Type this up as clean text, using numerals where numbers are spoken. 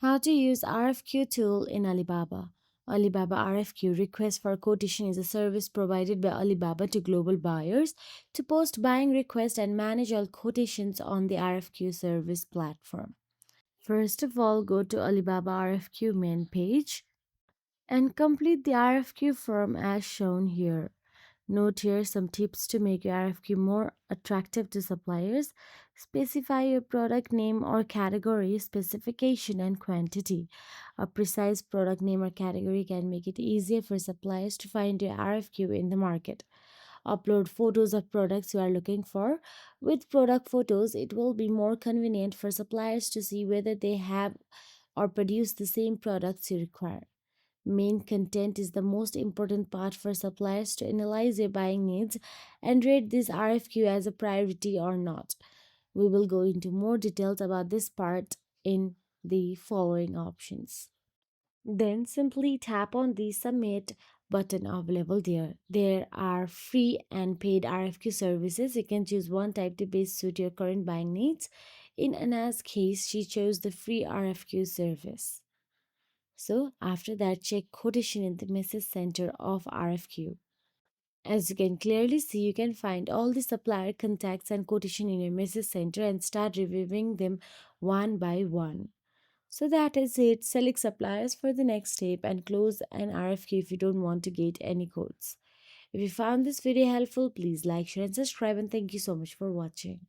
How to use RFQ tool in Alibaba. Alibaba RFQ request for quotation is a service provided by Alibaba to global buyers to post buying requests and manage all quotations on the RFQ service platform. First of all, go to Alibaba RFQ main page and complete the RFQ form as shown here. Note here some tips to make your RFQ more attractive to suppliers. Specify your product name or category, specification, and quantity. A precise product name or category can make it easier for suppliers to find your RFQ in the market. Upload photos of products you are looking for. With product photos, it will be more convenient for suppliers to see whether they have or produce the same products you require. Main content is the most important part for suppliers to analyze their buying needs and rate this RFQ as a priority or not. We will go into more details about this part in the following options. Then simply tap on the submit button available there. There are free and paid RFQ services. You can choose one type to best suit your current buying needs. In Anna's case, she chose the free RFQ service. So after that, check quotation in the message center of RFQ. As you can clearly see, you can find all the supplier contacts and quotation in your message center and start reviewing them one by one. So that is it. Select suppliers for the next step and close an RFQ if you don't want to get any codes. If you found this video helpful, please like, share and subscribe, and thank you so much for watching.